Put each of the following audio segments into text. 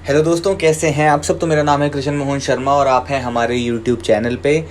Hello दोस्तों, कैसे हैं आप सब। तो मेरा नाम है कृष्ण मोहन शर्मा और आप हैं हमारे यूट्यूब चैनल पे।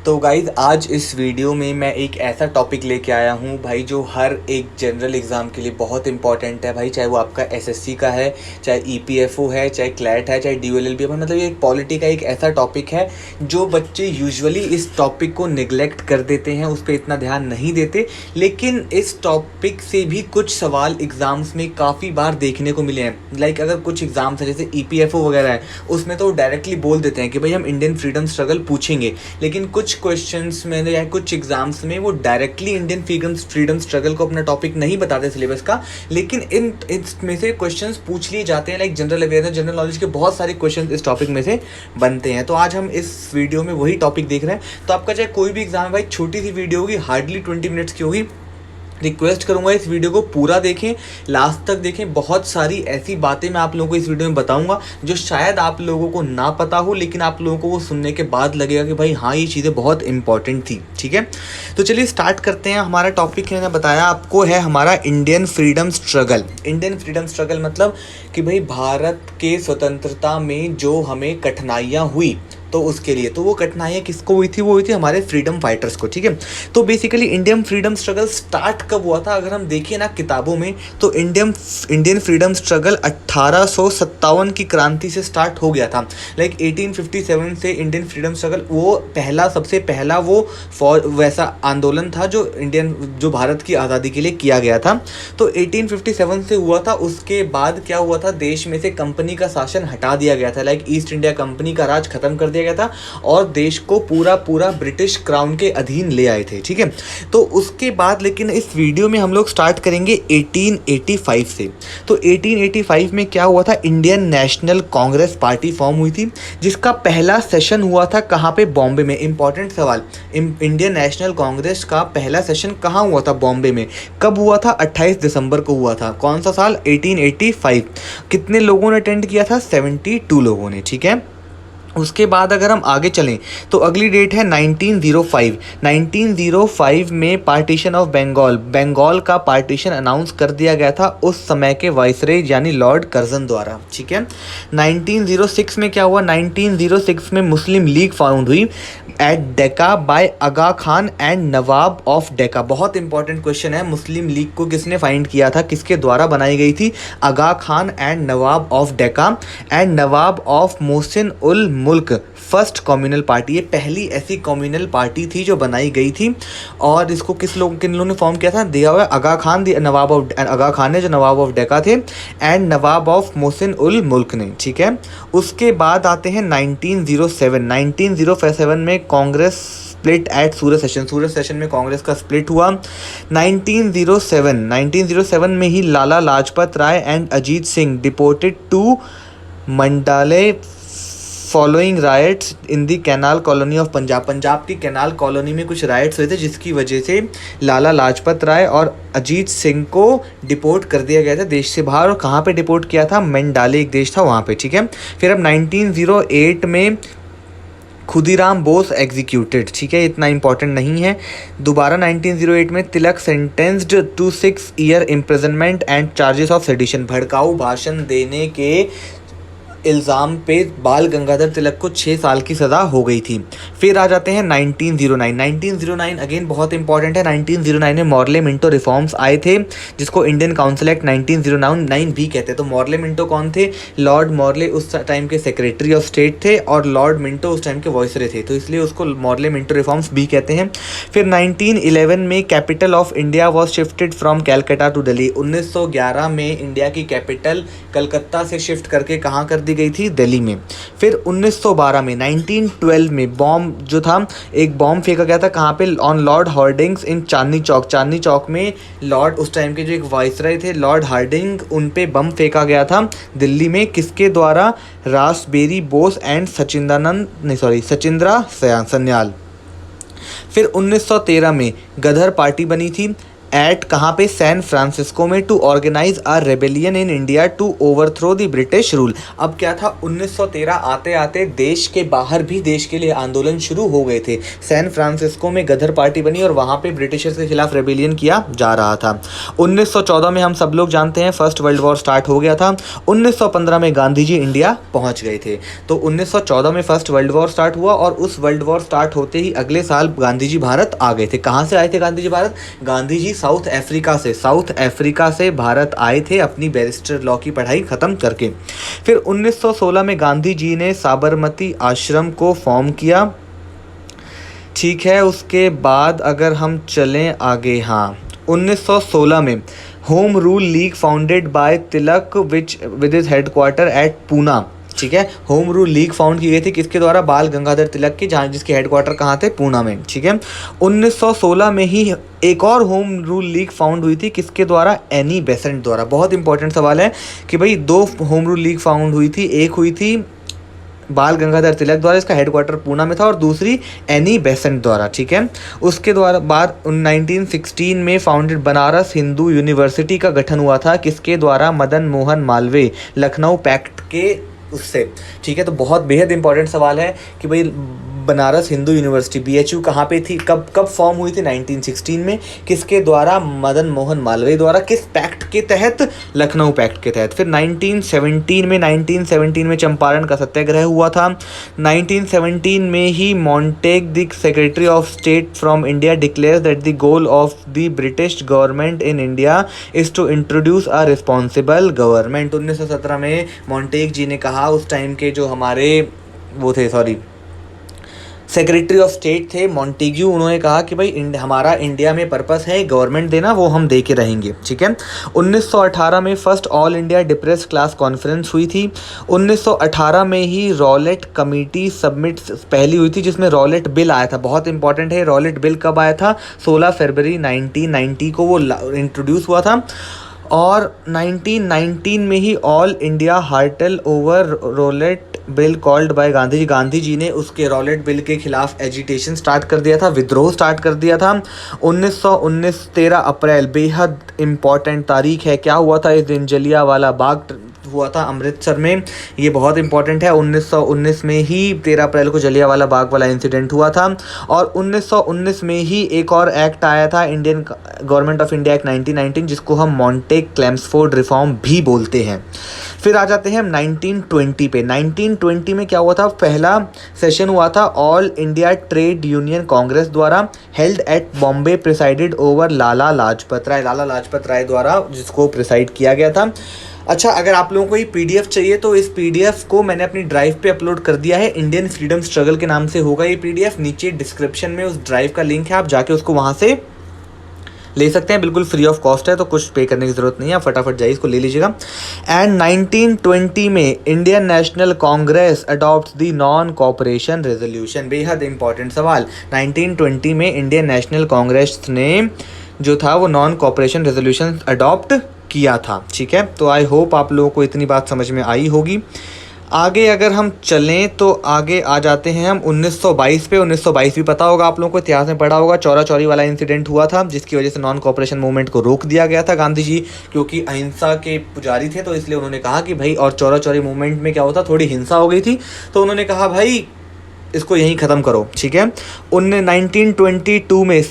तो गाइज़, आज इस वीडियो में मैं एक ऐसा टॉपिक लेके आया हूँ भाई, जो हर एक जनरल एग्ज़ाम के लिए बहुत इंपॉर्टेंट है भाई। चाहे वो आपका एसएससी का है, चाहे ईपीएफओ है, चाहे क्लैट है, चाहे डीओएलएलबी है। मतलब ये एक पॉलिटी का एक ऐसा टॉपिक है जो बच्चे यूजुअली इस टॉपिक को निगलेक्ट कर देते हैं, उस पर इतना ध्यान नहीं देते। लेकिन इस टॉपिक से भी कुछ सवाल एग्ज़ाम्स में काफ़ी बार देखने को मिले हैं। लाइक अगर कुछ एग्ज़ाम्स हैं जैसे ईपीएफओ वगैरह है, उसमें तो डायरेक्टली बोल देते हैं कि भाई हम इंडियन फ्रीडम स्ट्रगल पूछेंगे। लेकिन कुछ क्वेश्चंस में या कुछ एग्जाम्स में वो डायरेक्टली इंडियन फ्रीडम स्ट्रगल को अपना टॉपिक नहीं बताते सिलेबस का, लेकिन इसमें से क्वेश्चंस पूछ लिए जाते हैं। Like general awareness, general knowledge के बहुत सारे क्वेश्चंस इस टॉपिक में से बनते हैं। तो आज हम इस वीडियो में वही टॉपिक देख रहे हैं। तो आपका चाहे कोई भी एग्जाम है भाई, छोटी सी वीडियो होगी, हार्डली 20 मिनट्स की होगी। रिक्वेस्ट करूंगा इस वीडियो को पूरा देखें, लास्ट तक देखें। बहुत सारी ऐसी बातें मैं आप लोगों को इस वीडियो में बताऊंगा जो शायद आप लोगों को ना पता हो, लेकिन आप लोगों को वो सुनने के बाद लगेगा कि भाई हाँ, ये चीज़ें बहुत इंपॉर्टेंट थी। ठीक है, तो चलिए स्टार्ट करते हैं। हमारा टॉपिक मैंने बताया आपको है हमारा Indian freedom struggle. Indian freedom struggle मतलब कि भाई भारत के स्वतंत्रता में जो हमें कठिनाइयाँ हुई, तो उसके लिए तो वो कठिनाइयाँ किसको हुई थी? वो हुई थी हमारे फ्रीडम फाइटर्स को। ठीक है, तो basically Indian freedom struggle start कब हुआ था? अगर हम देखिए ना किताबों में, तो इंडियन फ्रीडम स्ट्रगल 1857 की क्रांति से स्टार्ट हो गया था। लाइक 1857 से इंडियन फ्रीडम स्ट्रगल वो सबसे पहला वो वैसा आंदोलन था जो भारत की आज़ादी के लिए किया गया था। तो 1857 से हुआ था। उसके बाद क्या हुआ था? देश में से कंपनी का शासन हटा दिया गया था। लाइक ईस्ट इंडिया कंपनी का राज खत्म कर दिया गया था और देश को पूरा ब्रिटिश क्राउन के अधीन ले आए थे। ठीक है, तो उसके बाद लेकिन इस वीडियो में हम लोग स्टार्ट करेंगे 1885 से। तो 1885 में क्या हुआ था? Indian National Congress party form हुई थी, जिसका पहला सेशन हुआ था कहाँ पे? बॉम्बे में। इंपॉर्टेंट सवाल, इंडियन नेशनल कांग्रेस का पहला सेशन कहाँ हुआ था? बॉम्बे में। कब हुआ था? 28 दिसंबर को हुआ था। कौन सा साल? 1885। कितने लोगों ने अटेंड किया था? 72 लोगों ने। ठीक है, उसके बाद अगर हम आगे चलें तो अगली डेट है 1905। 1905 में पार्टीशन ऑफ बंगाल का पार्टीशन अनाउंस कर दिया गया था उस समय के वाइसरॉय यानी लॉर्ड कर्जन द्वारा। ठीक है, 1906 में क्या हुआ? 1906 में मुस्लिम लीग फाउंड हुई at Dacca by Aga Khan and Nawab of Dacca. बहुत इंपॉर्टेंट क्वेश्चन है, मुस्लिम लीग को किसने फाइंड किया था, किसके द्वारा बनाई गई थी? Aga Khan and Nawab of Dacca and Nawab of Mohsin ul Mulk first communal party. ये पहली ऐसी कम्युनल पार्टी थी जो बनाई गई थी। और इसको किन लोगों ने फॉर्म किया था? दिया हुआ आगा खान, नवाब ऑफ आगा खान ने, जो नवाब ऑफ डेक्का थे, एंड नवाब ऑफ मोहसिन उल मुल्क ने। ठीक है, उसके बाद आते हैं 1907। 1907 में Congress split at Surat session में कांग्रेस का स्प्लिट हुआ। 1907 में ही Lala Lajpat Rai and Ajit Singh deported to Mandalay following riots in the canal colony of Punjab की कैनाल कॉलोनी में कुछ राइट्स हुए थे, जिसकी वजह से लाला लाजपत राय और अजीत सिंह को डिपोर्ट कर दिया गया था देश से बाहर। और कहाँ पे डिपोर्ट किया था? मंडाले एक देश था वहाँ पे। ठीक है, फिर अब 1908 में खुदीराम बोस एग्जीक्यूटेड। ठीक है, इतना इंपॉर्टेंट नहीं है। दोबारा 1908 में Tilak sentenced to 6 year imprisonment and charges of sedition. भड़काऊ भाषण देने के इल्ज़ाम पे बाल गंगाधर तिलक को 6 साल की सज़ा हो गई थी। फिर आ जाते हैं 1909। 1909 अगेन बहुत इंपॉर्टेंट है। 1909 में मॉर्ले मिंटो रिफॉर्म्स आए थे, जिसको इंडियन काउंसिल एक्ट 1909 भी कहते हैं। तो मॉर्ले मिंटो कौन थे? लॉर्ड मॉर्ले उस टाइम के सेक्रेटरी ऑफ स्टेट थे और लॉर्ड मिंटो उस टाइम के वॉइसरे थे, तो इसलिए उसको मॉर्ले मिंटो रिफॉर्म्स भी कहते हैं। फिर 1911 में capital of India was shifted from Calcutta to Delhi. 1911 में इंडिया की कैपिटल कलकत्ता से शिफ्ट करके कहाँ कर दी गई थी? दिल्ली में। फिर 1912 में 1912 में बॉम्ब जो था, एक बॉम्ब फेंका गया था कहाँ पे? ऑन लॉर्ड हार्डिंग्स इन चांदनी चौक में लॉर्ड उस टाइम के जो एक वाइसरॉय थे लॉर्ड हार्डिंग, उन पे बम फेंका गया था दिल्ली में। किसके द्वारा? रासबेरी बोस एंड सचिंद्रा सन्याल। फिर 1913 में गदर पार्टी बनी थी एट कहाँ पे, सैन फ्रांसिस्को में, to organize a rebellion in India to overthrow the British rule. अब क्या था, 1913 आते आते देश के बाहर भी देश के लिए आंदोलन शुरू हो गए थे। सैन फ्रांसिस्को में गदर पार्टी बनी और वहाँ पे ब्रिटिशर्स के खिलाफ रेबेलियन किया जा रहा था। 1914 में हम सब लोग जानते हैं फर्स्ट वर्ल्ड वॉर स्टार्ट हो गया था। 1915 में गांधी जी इंडिया पहुँच गए थे। तो 1914 में फर्स्ट वर्ल्ड वॉर स्टार्ट हुआ और उस वर्ल्ड वॉर स्टार्ट होते ही अगले साल गांधी जी भारत आ गए थे। कहाँ से आए थे गांधी जी भारत? गांधी जी साउथ अफ्रीका से भारत आए थे अपनी बैरिस्टर लॉ की पढ़ाई ख़त्म करके। फिर 1916 में गांधी जी ने साबरमती आश्रम को फॉर्म किया। ठीक है, उसके बाद अगर हम चलें आगे, हाँ 1916 में Home Rule League founded by Tilak with his headquarter at Poona. ठीक है, होम रूल लीग फाउंड की गई थी किसके द्वारा? बाल गंगाधर तिलक की, जहाँ जिसके हेडक्वार्टर कहाँ थे? पूना में। ठीक है, 1916 में ही एक और होम रूल लीग फाउंड हुई थी किसके द्वारा? एनी बेसेंट द्वारा। बहुत इंपॉर्टेंट सवाल है कि भाई दो होम रूल लीग फाउंड हुई थी, एक हुई थी बाल गंगाधर तिलक द्वारा, इसका हेडक्वार्टर पूना में था, और दूसरी एनी बेसेंट द्वारा। ठीक है, उसके द्वारा बाद 1916 में फाउंडेड बनारस हिंदू यूनिवर्सिटी का गठन हुआ था किसके द्वारा? मदन मोहन मालवीय, लखनऊ पैक्ट के उससे। ठीक है, तो बहुत बेहद इंपॉर्टेंट सवाल है कि भाई बनारस हिंदू यूनिवर्सिटी BHU कहाँ पे थी, कब फॉर्म हुई थी? 1916 में। किसके द्वारा? मदन मोहन मालवीय द्वारा। किस पैक्ट के तहत? लखनऊ पैक्ट के तहत। फिर 1917 में चंपारण का सत्याग्रह हुआ था। 1917 में ही Montagu the secretary of state from India declare that the goal of the British government in India is to introduce a responsible government. 1917 में मॉन्टेग जी ने कहा, उस टाइम के जो हमारे वो थे, सेक्रेटरी ऑफ स्टेट थे मॉन्टेग्यू, उन्होंने कहा कि भाई हमारा इंडिया में पर्पस है गवर्नमेंट देना, वो हम दे के रहेंगे। ठीक है, 1918 में first all India depressed class conference हुई थी। 1918 में ही रॉलेट कमेटी सबमिट पहली हुई थी जिसमें रॉलेट बिल आया था। बहुत इंपॉर्टेंट है, रॉलेट बिल कब आया था? 16 फरवरी 1990 को वो इंट्रोड्यूस हुआ था। और 1919 में ही all India hartal over Rowlatt bill called by Gandhi ji ने उसके रॉलेट बिल के खिलाफ एजिटेशन स्टार्ट कर दिया था, विद्रोह स्टार्ट कर दिया था। 1919 13 अप्रैल बेहद इंपॉर्टेंट तारीख है। क्या हुआ था इस दिन? जलियांवाला बाग हुआ था अमृतसर में, ये बहुत इंपॉर्टेंट है। 1919 में ही 13 अप्रैल को जलियांवाला बाग वाला इंसिडेंट हुआ था। और 1919 में ही एक और एक्ट आया था, Indian government of India act 1919, जिसको हम मॉन्टेग-क्लेम्सफोर्ड रिफॉर्म भी बोलते हैं। फिर आ जाते हैं हम 1920 पे। 1920 में क्या हुआ था? पहला सेशन हुआ था all India trade union Congress द्वारा, held at Bombay, presided over Lala Lajpat Rai द्वारा जिसको प्रिसाइड किया गया था। अच्छा, अगर आप लोगों को ये PDF चाहिए तो इस PDF को मैंने अपनी ड्राइव पे अपलोड कर दिया है, इंडियन फ्रीडम स्ट्रगल के नाम से होगा ये PDF। नीचे डिस्क्रिप्शन में उस ड्राइव का लिंक है, आप जाके उसको वहाँ से ले सकते हैं, बिल्कुल फ्री ऑफ कॉस्ट है, तो कुछ पे करने की ज़रूरत नहीं है, आप फटाफट जाइए इसको ले लीजिएगा। एंड 1920 में Indian National Congress adopt the non cooperation resolution. बेहद इंपॉर्टेंट सवाल। 1920 में इंडियन नेशनल कांग्रेस ने जो था वो नॉन कॉपरेशन रेजोल्यूशन अडॉप्ट किया था। ठीक है, तो आई होप आप लोगों को इतनी बात समझ में आई होगी। आगे अगर हम चलें तो आगे आ जाते हैं हम 1922 पे। 1922 भी पता होगा आप लोगों को, इतिहास में पढ़ा होगा, चौरा चौरी वाला इंसिडेंट हुआ था जिसकी वजह से नॉन कॉपरेशन मूवमेंट को रोक दिया गया था। गांधी जी क्योंकि अहिंसा के पुजारी थे तो इसलिए उन्होंने कहा कि भाई, और चौरा चौरी मूवमेंट में क्या होता, थोड़ी हिंसा हो गई थी, तो उन्होंने कहा भाई इसको यहीं ख़त्म करो। ठीक है, 1922 में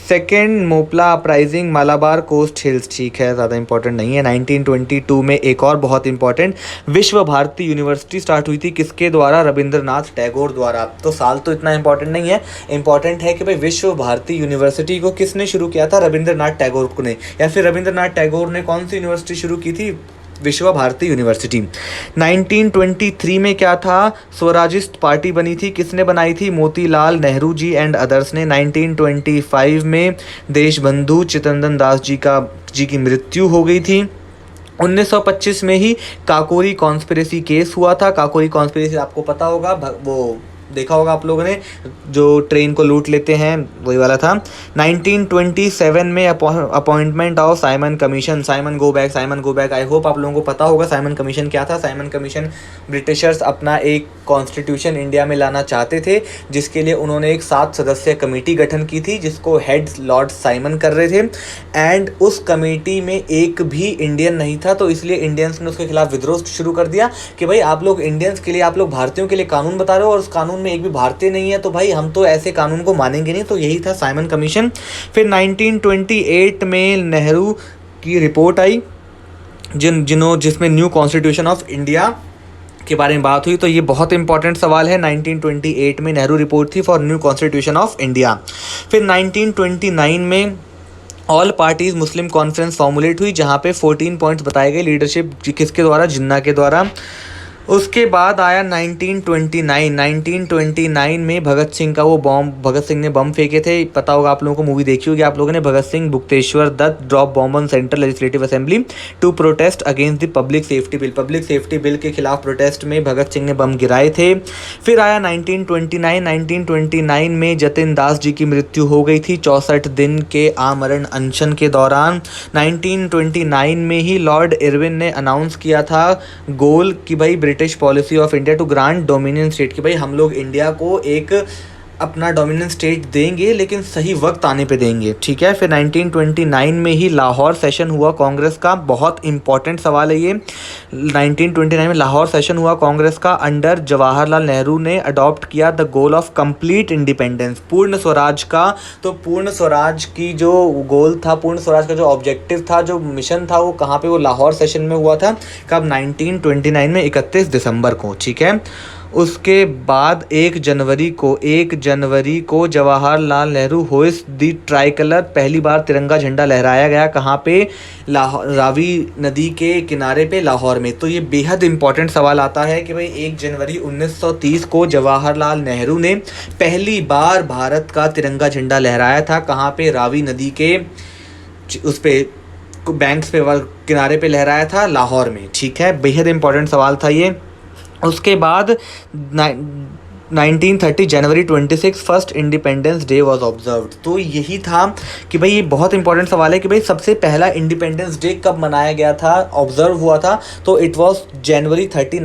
second Moplah uprising Malabar coast hills. ठीक है, ज़्यादा इंपॉर्टेंट नहीं है। 1922 में एक और बहुत इंपॉर्टेंट विश्व भारती यूनिवर्सिटी स्टार्ट हुई थी किसके द्वारा? रविंद्रनाथ टैगोर द्वारा। तो साल तो इतना इंपॉर्टेंट नहीं है, इंपॉर्टेंट है कि भाई विश्व भारती यूनिवर्सिटी को किसने शुरू किया था? रविंद्रनाथ टैगोर ने। या फिर रविंद्रनाथ टैगोर ने कौन सी यूनिवर्सिटी शुरू की थी? विश्व भारती यूनिवर्सिटी। 1923 में क्या था? स्वराजिस्ट पार्टी बनी थी, किसने बनाई थी? मोतीलाल नेहरू जी एंड अदर्स ने। 1925 में देशबंधु चित्तरंजन दास जी की मृत्यु हो गई थी। 1925 में ही काकोरी कॉन्स्पिरेसी केस हुआ था। काकोरी कॉन्स्पिरेसी आपको पता होगा, वो देखा होगा आप लोगों ने, जो ट्रेन को लूट लेते हैं, वही वाला था। 1927 में appointment of Simon commission, Simon go back. I hope आप लोगों को पता होगा साइमन कमीशन क्या था। साइमन कमीशन ब्रिटिशर्स अपना एक कॉन्स्टिट्यूशन इंडिया में लाना चाहते थे, जिसके लिए उन्होंने एक 7 सदस्यीय कमेटी गठन की थी, जिसको हेड लॉर्ड साइमन कर रहे थे। एंड उस कमेटी में एक भी इंडियन नहीं था, तो इसलिए इंडियंस ने उसके खिलाफ विद्रोह शुरू कर दिया कि भाई आप लोग इंडियंस के लिए, आप लोग भारतीयों के लिए कानून बता रहे हो और उस कानून में एक भी भारतीय नहीं है, तो भाई हम तो ऐसे कानून को मानेंगे नहीं। तो यही था साइमन कमीशन। फिर 1928 में नेहरू की रिपोर्ट आई, जिसमें न्यू कॉन्स्टिट्यूशन ऑफ इंडिया के बारे में बात हुई। तो ये बहुत इंपॉर्टेंट सवाल है। 1928 में नेहरू रिपोर्ट थी for new constitution of India. फिर 1929 में ऑल पार्टीज मुस्लिम कॉन्फ्रेंस फॉर्मुलेट हुई, जहाँ पे 14 पॉइंट्स बताए गए, लीडरशिप किसके द्वारा, जिन्ना के द्वारा। उसके बाद आया 1929 में भगत सिंह का वो बॉम्ब, भगत सिंह ने बम फेंके थे, पता होगा आप लोगों को, मूवी देखी होगी आप लोगों ने। Bhagat Singh Batukeshwar Dutt drop bomb on central legislative assembly to protest against the public safety bill. Public safety bill के खिलाफ प्रोटेस्ट में भगत सिंह ने बम गिराए थे। फिर आया 1929 में जतिन दास जी की मृत्यु हो गई थी 64 दिन के आमरण अनशन के दौरान। 1929 में ही लॉर्ड इरविन ने अनाउंस किया था गोल कि भाई British policy of India to grant dominion state, कि भाई हम लोग इंडिया को एक अपना डोमिनियन स्टेट देंगे, लेकिन सही वक्त आने पे देंगे, ठीक है। फिर 1929 में ही लाहौर सेशन हुआ कांग्रेस का, बहुत इंपॉर्टेंट सवाल है ये। 1929 में लाहौर सेशन हुआ कांग्रेस का, अंडर जवाहरलाल नेहरू ने अडॉप्ट किया the goal of complete independence, पूर्ण स्वराज का। तो पूर्ण स्वराज की जो गोल था, पूर्ण स्वराज का जो ऑब्जेक्टिव था, जो मिशन था, वो कहाँ पे, वो लाहौर सेशन में हुआ था। कब, 1929 में 31 दिसंबर को, ठीक है। उसके बाद 1 जनवरी को Jawaharlal Nehru hoist the try colour, पहली बार तिरंगा झंडा लहराया गया, कहाँ पे, रावी नदी के किनारे पे, लाहौर में। तो ये बेहद इंपॉर्टेंट सवाल आता है कि भाई 1 जनवरी 1930 को जवाहरलाल नेहरू ने पहली बार भारत का तिरंगा झंडा लहराया था, कहाँ पे, रावी नदी के उस पे बैंक्स पे, किनारे पे लहराया था, लाहौर में, ठीक है। बेहद इंपॉर्टेंट सवाल था ये। उसके बाद 1930 जनवरी 26 first independence day was observed. तो यही था कि भाई ये बहुत इंपॉर्टेंट सवाल है कि भाई सबसे पहला इंडिपेंडेंस डे कब मनाया गया था, ऑब्जर्व हुआ था। तो इट वॉज जनवरी 26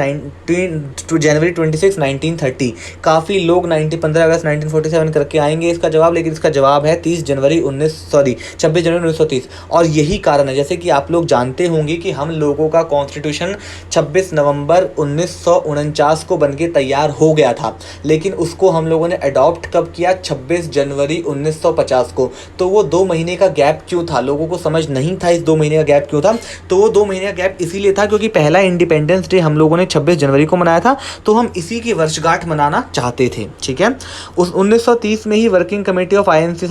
1930। काफ़ी लोग 15 अगस्त 1947 करके आएंगे इसका जवाब, लेकिन इसका जवाब है 26 जनवरी 1930। और यही कारण है, जैसे कि आप लोग जानते होंगे कि हम लोगों का कॉन्स्टिट्यूशन 26 नवंबर 1949 को बनके तैयार हो गया था, लेकिन उसको हम लोगों ने अडॉप्ट कब किया, 26 जनवरी 1950 को। तो वो 2 महीने का गैप क्यों था, लोगों को समझ नहीं था इस 2 महीने का गैप क्यों था। तो वो 2 महीने का गैप इसीलिए था क्योंकि पहला इंडिपेंडेंस डे हम लोगों ने 26 जनवरी को मनाया था, तो हम इसी की वर्षगांठ मनाना चाहते थे, ठीक है। उस 1930 में ही working committee of INC,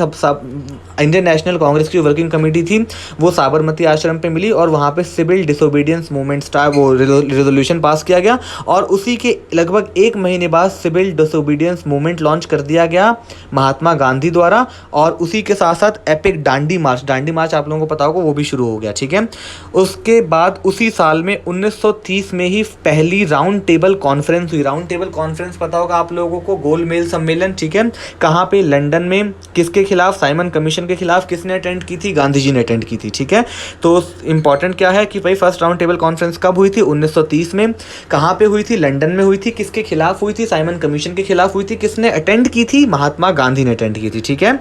Indian National Congress की वर्किंग कमेटी थी, वो साबरमती आश्रम पे मिली और वहाँ पे सिविल डिसोबीडियंस मूवमेंट वो रेजोल्यूशन पास किया गया। और उसी के लगभग 1 महीने बाद सिविल डिसोबीडियंस मूवमेंट लॉन्च कर दिया गया महात्मा गांधी द्वारा, और उसी के साथ साथ एपिक दांडी मार्च आप लोगों को पता होगा, वो भी शुरू हो गया, ठीक है। उसके बाद उसी साल में 1930 में ही पहली राउंड टेबल कॉन्फ्रेंस हुई। राउंड टेबल कॉन्फ्रेंस पता होगा आप लोगों को, गोलमेज सम्मेलन, ठीक है। कहाँ पे, लंदन में। किसके खिलाफ, साइमन कमीशन के खिलाफ। किसने अटेंड की थी, गांधी जी ने अटेंड की थी, ठीक है। तो इंपॉर्टेंट क्या है कि भाई फर्स्ट राउंड टेबल कॉन्फ्रेंस कब हुई थी, 1930 में। कहाँ पे हुई थी, लंदन में हुई थी। किसके खिलाफ हुई थी, साइमन कमीशन के खिलाफ हुई थी। किसने अटेंड की थी, महात्मा गांधी ने अटेंड की थी, ठीक है।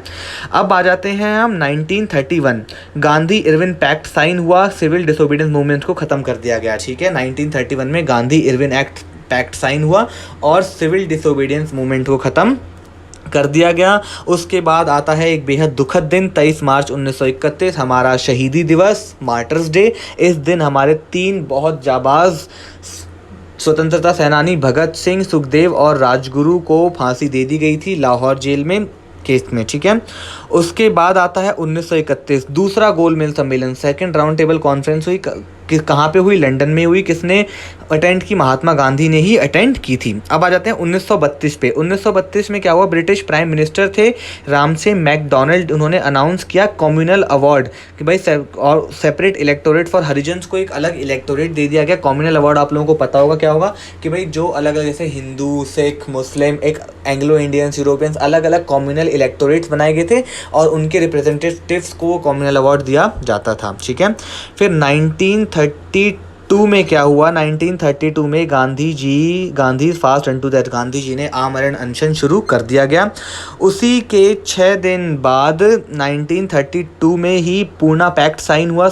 अब आ जाते हैं हम 1931, गांधी इरविन पैक्ट साइन हुआ, सिविल डिसोबीडियंस मूवमेंट को खत्म कर दिया गया, ठीक है। 1931 में गांधी इरविन पैक्ट साइन हुआ और सिविल डिसोबीडियंस मूवमेंट को खत्म कर दिया गया। उसके बाद आता है एक बेहद दुखद दिन, 23 मार्च 1931, हमारा शहीदी दिवस, मार्टर्स डे। इस दिन हमारे 3 बहुत जाबाज स्वतंत्रता सेनानी भगत सिंह, सुखदेव और राजगुरु को फांसी दे दी गई थी लाहौर जेल में केस में, ठीक है। उसके बाद आता है 1931, दूसरा गोलमेज सम्मेलन, सेकंड राउंड टेबल कॉन्फ्रेंस हुई। कहाँ पे हुई, लंदन में हुई। किसने, अटेंड की, महात्मा गांधी ने ही अटेंड की थी। अब आ जाते हैं 1932 पे। 1932 में क्या हुआ, ब्रिटिश प्राइम मिनिस्टर थे रामसे मैकडोनाल्ड, उन्होंने अनाउंस किया कम्युनल अवार्ड कि भाई और सेपरेट इलेक्टोरेट फॉर हरिजन्स को एक अलग इलेक्टोरेट दे दिया गया। कम्युनल अवार्ड आप लोगों को पता होगा क्या होगा कि भाई जो अलग अलग जैसे हिंदू, सिख, मुस्लिम, एक एंग्लो इंडियंस, यूरोपियंस, अलग अलग कम्युनल इलेक्टोरेट्स बनाए गए थे और उनके रिप्रेजेंटेटिव्स को वो कम्युनल अवार्ड दिया जाता था। ठीक है, फिर 1932 में क्या हुआ, 1932 में Gandhi fast unto death, Gandhi ji ने आमरण अनशन शुरू कर दिया गया। उसी के 6 दिन बाद 1932 में ही पूना पैक्ट साइन हुआ,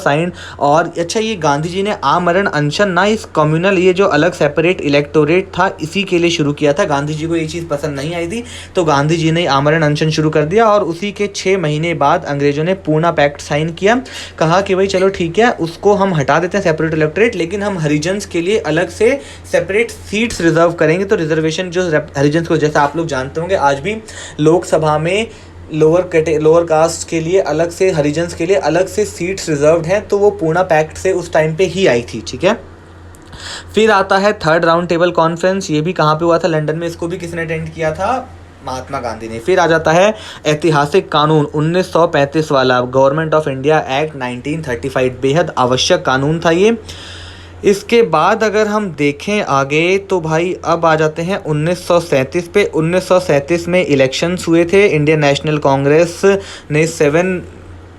और अच्छा ये गांधी जी ने आमरण अनशन ना इस कम्युनल, ये जो अलग सेपरेट इलेक्टोरेट था इसी के लिए शुरू किया था। गांधी जी को ये चीज़ पसंद नहीं आई थी तो गांधी जी ने आमरण अनशन शुरू कर दिया और उसी के 6 महीने बाद अंग्रेजों ने पूना पैक्ट साइन किया। कहा कि भाई चलो ठीक है, उसको हम हटा देते हैं सेपरेट इलेक्टोरेट, लेकिन हम हरिजन्स के लिए अलग से सेपरेट सीट्स रिजर्व करेंगे। तो रिजर्वेशन जो हरिजन्स को, जैसा आप लोग जानते होंगे आज भी लोकसभा में लोअर कास्ट के लिए अलग से, हरिजन्स के लिए अलग से सीट्स रिजर्व्ड हैं, तो वो पूना पैक्ट से उस टाइम पे ही आई थी। ठीक है, फिर आता है थर्ड राउंड टेबल कॉन्फ्रेंस। ये भी कहाँ पे हुआ था, लंदन में। इसको भी किसने अटेंड किया था, महात्मा गांधी ने। फिर आ जाता है ऐतिहासिक कानून 1935 वाला, गवर्नमेंट ऑफ इंडिया एक्ट 1935, बेहद आवश्यक कानून था ये। इसके बाद अगर हम देखें आगे तो भाई अब आ जाते हैं 1937 पे। 1937 में इलेक्शंस हुए थे, इंडियन नेशनल कांग्रेस ने 7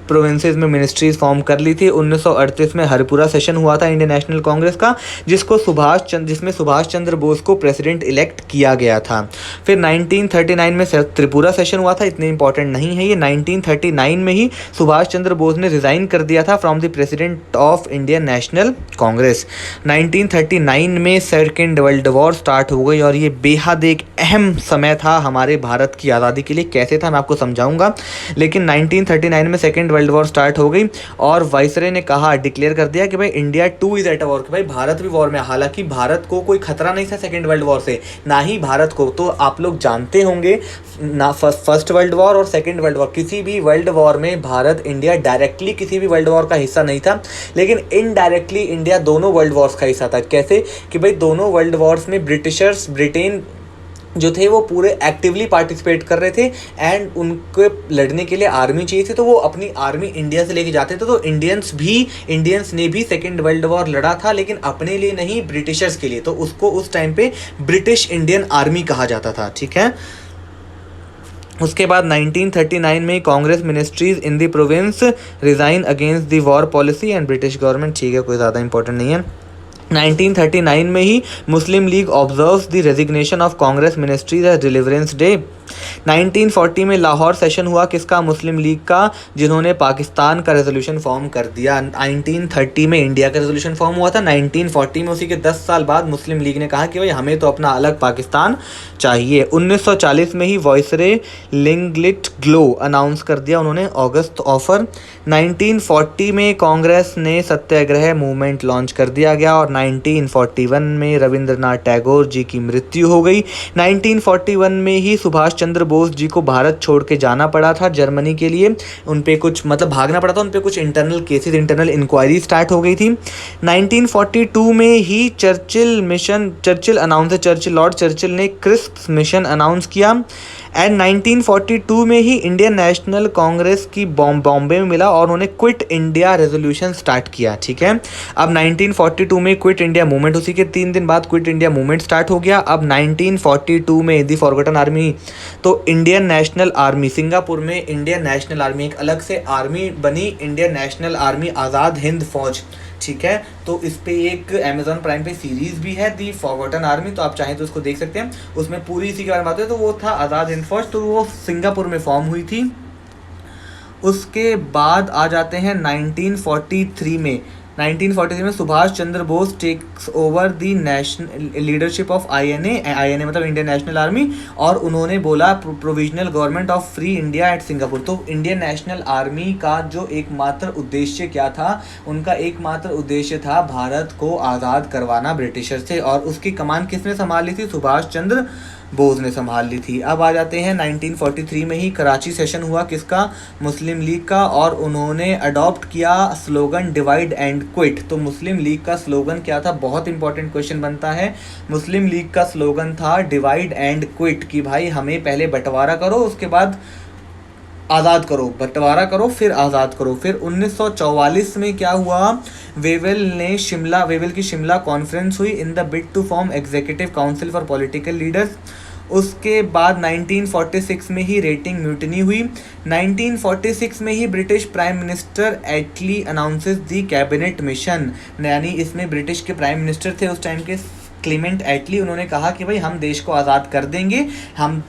प्रोविंसेस में मिनिस्ट्रीज फॉर्म कर ली थी। 1938 में हरिपुरा सेशन हुआ था इंडियन नेशनल कांग्रेस का, जिसमें सुभाष चंद्र बोस को प्रेसिडेंट इलेक्ट किया गया था। फिर 1939 में त्रिपुरा सेशन हुआ था, इतने इंपॉर्टेंट नहीं है ये। 1939 में ही सुभाष चंद्र बोस ने रिजाइन कर दिया था from the president of Indian National Congress. 1939 में सेकेंड वर्ल्ड वॉर स्टार्ट हो गई और ये बेहद एक अहम समय था हमारे भारत की आज़ादी के लिए। कैसे था मैं आपको समझाऊंगा, लेकिन 1939 में सेकेंड वर्ल्ड वॉर स्टार्ट हो गई और वाइसरॉय ने कहा, डिक्लेयर कर दिया कि भाई India two is at a war, कि भाई भारत भी वॉर में। हालांकि भारत को कोई खतरा नहीं था सेकेंड वर्ल्ड वॉर से, ना ही भारत को। तो आप लोग जानते होंगे ना, फर्स्ट वर्ल्ड वॉर और सेकेंड वर्ल्ड वॉर, किसी भी वर्ल्ड वॉर में भारत, इंडिया डायरेक्टली किसी भी वर्ल्ड वॉर का हिस्सा नहीं था, लेकिन इनडायरेक्टली इंडिया दोनों वर्ल्ड वॉर्स का हिस्सा था। कैसे कि भाई दोनों वर्ल्ड वॉर्स में ब्रिटेन जो थे वो पूरे एक्टिवली पार्टिसिपेट कर रहे थे एंड उनको लड़ने के लिए आर्मी चाहिए थी, तो वो अपनी आर्मी इंडिया से लेके जाते थे। तो इंडियंस ने भी सेकेंड वर्ल्ड वॉर लड़ा था, लेकिन अपने लिए नहीं, ब्रिटिशर्स के लिए। तो उसको उस टाइम पे ब्रिटिश इंडियन आर्मी कहा जाता था। ठीक है, उसके बाद 1939 में Congress ministries in the province resign against the war policy and British government. ठीक है, कोई ज़्यादा इंपॉर्टेंट नहीं है। 1939 में ही Muslim League observes the resignation of Congress ministries as deliverance day. 1940 में लाहौर सेशन हुआ, किसका, मुस्लिम लीग का, जिन्होंने पाकिस्तान का रेजोल्यूशन फॉर्म कर दिया। 1930 में इंडिया का रेजोल्यूशन फॉर्म हुआ था, 1940 में उसी के 10 साल बाद मुस्लिम लीग ने कहा कि भाई हमें तो अपना अलग पाकिस्तान चाहिए। 1940 में ही वाइसरॉय लिंगलिट ग्लो अनाउंस कर दिया उन्होंने, ऑगस्ट ऑफर। 1940 में कांग्रेस ने सत्याग्रह मूवमेंट लॉन्च कर दिया गया और 1941 में रविंद्रनाथ टैगोर जी की मृत्यु हो गई। 1941 में ही सुभाष चंद्र बोस जी को भारत छोड़ के जाना पड़ा था जर्मनी के लिए, उन पे कुछ मतलब भागना पड़ा था, उन पे कुछ internal cases, internal inquiry start हो गई थी। 1942 में ही लॉर्ड चर्चिल ने क्रिस्प मिशन अनाउंस किया एंड 1942 में ही इंडियन नेशनल कांग्रेस की बॉम्बे में मिला और उन्होंने क्विट इंडिया रेजोल्यूशन स्टार्ट किया। ठीक है, अब 1942 में क्विट इंडिया मूवमेंट, उसी के 3 दिन बाद क्विट इंडिया मूवमेंट स्टार्ट हो गया। अब 1942 में दी फॉरगॉटन आर्मी, तो इंडियन नेशनल आर्मी, सिंगापुर में इंडियन नेशनल आर्मी एक अलग से आर्मी बनी, Indian National army, Azad Hind फौज। ठीक है, तो इस पे एक अमेजॉन प्राइम पे सीरीज भी है दी फॉरगॉटन आर्मी, तो आप चाहें तो उसको देख सकते हैं, उसमें पूरी इसी के बारे में बात है। तो वो था आज़ाद हिंद फौज, तो वो सिंगापुर में फॉर्म हुई थी। उसके बाद आ जाते हैं 1943 में। 1943 में Subhash Chandra Bose takes over the national leadership of INA मतलब इंडियन नेशनल आर्मी, और उन्होंने बोला provisional government of free India at Singapore. तो इंडियन नेशनल आर्मी का जो एकमात्र उद्देश्य क्या था, उनका एकमात्र उद्देश्य था भारत को आज़ाद करवाना ब्रिटिशर से, और उसकी कमान किसने संभाली थी, सुभाष चंद्र बोस ने संभाल ली थी। अब आ जाते हैं 1943 में ही कराची सेशन हुआ, किसका, मुस्लिम लीग का, और उन्होंने अडॉप्ट किया स्लोगन डिवाइड एंड क्विट। तो मुस्लिम लीग का स्लोगन क्या था, बहुत इंपॉर्टेंट क्वेश्चन बनता है। मुस्लिम लीग का स्लोगन था डिवाइड एंड क्विट, कि भाई हमें पहले बंटवारा करो उसके बाद आज़ाद करो, बंटवारा करो फिर आज़ाद करो। फिर 1944 में क्या हुआ, वेवेल की शिमला कॉन्फ्रेंस हुई in the bid to form executive council for political leaders. उसके बाद 1946 में ही रेटिंग म्यूटनी हुई। 1946 में ही British prime minister Attlee announces the cabinet mission, यानी इसमें ब्रिटिश के प्राइम मिनिस्टर थे उस टाइम के क्लीमेंट एटली, उन्होंने कहा कि भाई हम देश को आज़ाद कर देंगे, हम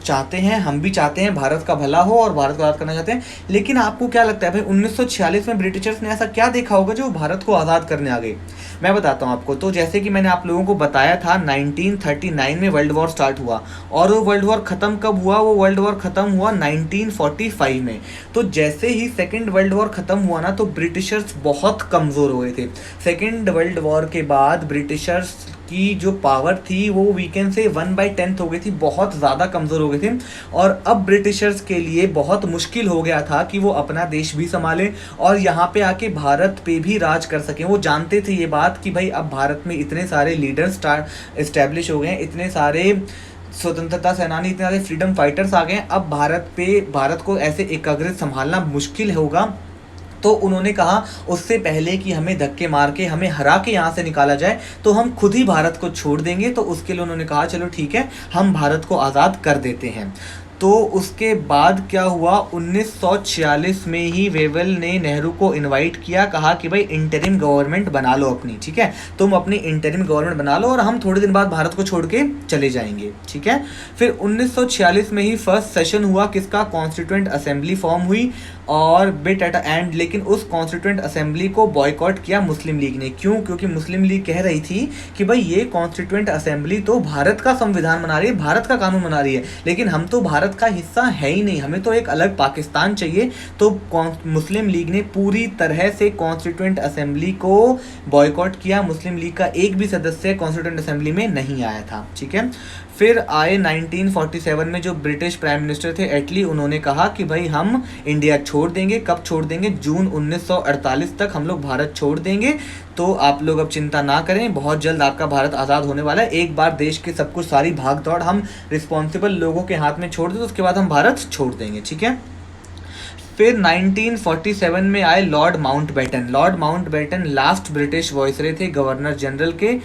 भी चाहते हैं भारत का भला हो और भारत को आज़ाद करना चाहते हैं। लेकिन आपको क्या लगता है भाई 1946 में ब्रिटिशर्स ने ऐसा क्या देखा होगा जो भारत को आज़ाद करने आ गए? मैं बताता हूँ आपको। तो जैसे कि मैंने आप लोगों को बताया था 1939 में वर्ल्ड वॉर स्टार्ट हुआ, और वो वर्ल्ड वॉर ख़त्म कब हुआ? वो वर्ल्ड वॉर ख़त्म हुआ 1945 में। तो जैसे ही सेकेंड वर्ल्ड वॉर ख़त्म हुआ ना, तो ब्रिटिशर्स बहुत कमज़ोर हो गए थे। सेकेंड वर्ल्ड वॉर के बाद ब्रिटिशर्स की जो पावर थी वो वीकेंड से 1/10 हो गई थी, बहुत ज़्यादा कमज़ोर हो गए थे। और अब ब्रिटिशर्स के लिए बहुत मुश्किल हो गया था कि वो अपना देश भी संभालें और यहाँ पे आके भारत पे भी राज कर सकें। वो जानते थे ये बात कि भाई अब भारत में इतने सारे लीडर्स इस्टेब्लिश हो गए हैं, इतने सारे स्वतंत्रता सेनानी, इतने सारे फ्रीडम फाइटर्स आ गए हैं, अब भारत को ऐसे एकाग्रत संभालना मुश्किल होगा। तो उन्होंने कहा उससे पहले कि हमें धक्के मार के हमें हरा के यहाँ से निकाला जाए, तो हम खुद ही भारत को छोड़ देंगे। तो उसके लिए उन्होंने कहा चलो ठीक है, हम भारत को आज़ाद कर देते हैं। तो उसके बाद क्या हुआ, 1946 में ही वेवेल ने नेहरू को इनवाइट किया, कहा कि भाई इंटरिम गवर्नमेंट बना लो अपनी, ठीक है, तुम अपनी इंटरिम गवर्नमेंट बना लो और हम थोड़े दिन बाद भारत को छोड़ के चले जाएंगे, ठीक है। फिर 1946 में ही फर्स्ट सेशन हुआ किसका, कॉन्स्टिट्यूएंट असेंबली फॉर्म हुई और बिट एट एंड, लेकिन उस कॉन्स्टिट्यूएंट असेंबली को बॉयकॉट किया मुस्लिम लीग ने। क्यों? क्योंकि मुस्लिम लीग कह रही थी कि भाई ये कॉन्स्टिट्यूएंट असेंबली तो भारत का संविधान बना रही है, भारत का कानून बना रही है, लेकिन हम तो भारत का हिस्सा है ही नहीं, हमें तो एक अलग पाकिस्तान चाहिए। तो मुस्लिम लीग ने पूरी तरह से कॉन्स्टिट्यूएंट असेंबली को बॉयकॉट किया। मुस्लिम लीग का एक भी सदस्य कॉन्स्टिट्यूएंट असेंबली में नहीं आया था, ठीक है। फिर आए 1947 में जो ब्रिटिश प्राइम मिनिस्टर थे एटली, उन्होंने कहा कि भाई हम इंडिया छोड़ देंगे। कब छोड़ देंगे? जून 1948 तक हम लोग भारत छोड़ देंगे। तो आप लोग अब चिंता ना करें, बहुत जल्द आपका भारत आज़ाद होने वाला है। एक बार देश के सब कुछ सारी भाग दौड़ हम रिस्पॉन्सिबल लोगों के हाथ में छोड़ दें तो उसके बाद हम भारत छोड़ देंगे, ठीक है। फिर 1947 में आए lord Mountbatten. Lord Mountbatten last British viceroy थे गवर्नर जनरल के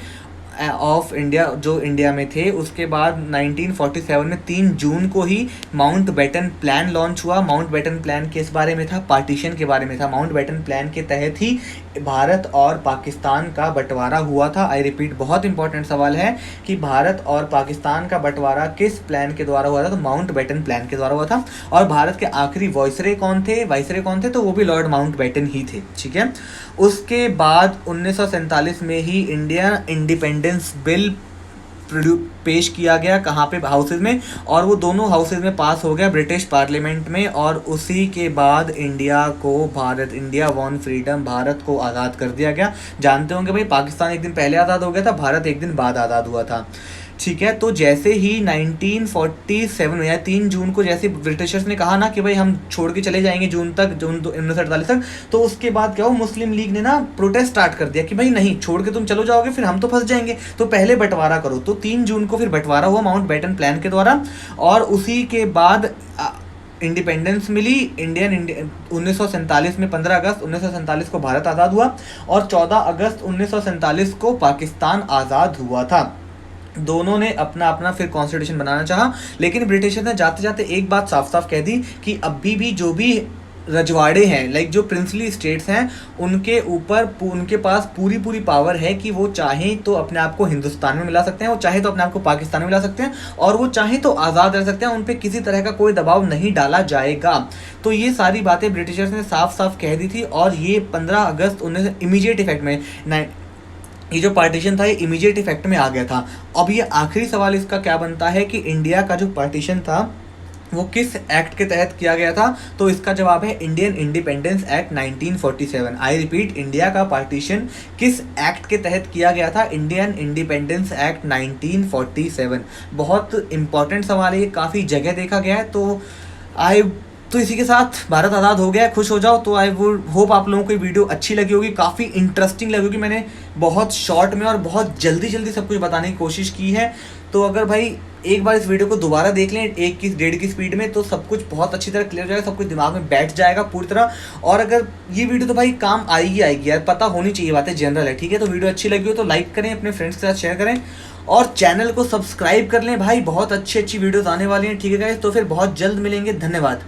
ऑफ इंडिया, जो इंडिया में थे। उसके बाद 1947 में 3 जून को ही माउंटबेटन प्लान लॉन्च हुआ। माउंटबेटन प्लान किस बारे में था? पार्टीशन के बारे में था। माउंटबेटन प्लान के तहत ही भारत और पाकिस्तान का बंटवारा हुआ था। आई रिपीट, बहुत इंपॉर्टेंट सवाल है कि भारत और पाकिस्तान का बंटवारा किस प्लान के द्वारा हुआ था? तो माउंटबेटन प्लान के द्वारा हुआ था। और भारत के आखिरी वाइसरे कौन थे? तो वो भी लॉर्ड माउंटबेटन ही थे, ठीक है। उसके बाद 1947 में ही इंडिया इंडिपेंडेंस बिल पेश किया गया, कहाँ पे? हाउसेज में, और वो दोनों हाउसेज में पास हो गया ब्रिटिश पार्लियामेंट में। और उसी के बाद इंडिया वॉन फ्रीडम, भारत को आज़ाद कर दिया गया। जानते होंगे भाई पाकिस्तान एक दिन पहले आज़ाद हो गया था, भारत एक दिन बाद आज़ाद हुआ था, ठीक है। तो जैसे ही 1947 में या 3 जून को जैसे ब्रिटिशर्स ने कहा ना कि भाई हम छोड़ के चले जाएंगे जून 1948 तक, तो उसके बाद क्या हो, मुस्लिम लीग ने ना प्रोटेस्ट स्टार्ट कर दिया कि भाई नहीं, छोड़ के तुम चलो जाओगे फिर हम तो फंस जाएंगे, तो पहले बंटवारा करो। तो 3 जून को फिर बंटवारा हुआ माउंटबेटन प्लान के द्वारा। और उसी के बाद इंडिपेंडेंस मिली 1947 में। 15 अगस्त 1947 को भारत आज़ाद हुआ और 14 अगस्त 1947 को पाकिस्तान आज़ाद हुआ था। दोनों ने अपना अपना फिर कॉन्स्टिट्यूशन बनाना चाहा, लेकिन ब्रिटिशर्स ने जाते जाते एक बात साफ साफ कह दी कि अभी भी जो भी रजवाड़े हैं, लाइक जो प्रिंसली स्टेट्स हैं, उनके पास पूरी पावर है कि वो चाहें तो अपने आप को हिंदुस्तान में मिला सकते हैं, वो चाहे तो अपने आप को पाकिस्तान में मिला सकते हैं, और वो चाहे तो आज़ाद रह सकते हैं। उन पर किसी तरह का कोई दबाव नहीं डाला जाएगा। तो ये सारी बातें ब्रिटिशर्स ने साफ साफ कह दी थी। और ये 15 अगस्त 19 इमीडिएट इफेक्ट में, ये जो पार्टीशन था ये इमीडिएट इफेक्ट में आ गया था। अब ये आखिरी सवाल इसका क्या बनता है कि इंडिया का जो पार्टीशन था वो किस एक्ट के तहत किया गया था? तो इसका जवाब है Indian independence act 1947। I repeat, India का पार्टीशन किस एक्ट के तहत किया गया था? Indian independence act 1947। बहुत इंपॉर्टेंट सवाल है ये, काफ़ी जगह देखा गया है। तो आई तो इसी के साथ भारत आज़ाद हो गया, खुश हो जाओ। तो आई वुड होप आप लोगों को ये वीडियो अच्छी लगी होगी, काफ़ी इंटरेस्टिंग लगी होगी। मैंने बहुत शॉर्ट में और बहुत जल्दी जल्दी सब कुछ बताने की कोशिश की है। तो अगर भाई एक बार इस वीडियो को दोबारा देख लें 1 की 1.5 की स्पीड में, तो सब कुछ बहुत अच्छी तरह क्लियर हो जाएगा, सब कुछ दिमाग में बैठ जाएगा पूरी तरह। और अगर ये वीडियो तो भाई काम आएगी आएगी यार, पता होनी चाहिए, बातें जनरल है, ठीक है। तो वीडियो अच्छी लगी हो तो लाइक करें, अपने फ्रेंड्स के साथ शेयर करें और चैनल को सब्सक्राइब कर लें भाई, बहुत अच्छी अच्छी वीडियोस आने वाली हैं, ठीक है गाइस। तो फिर बहुत जल्द मिलेंगे, धन्यवाद।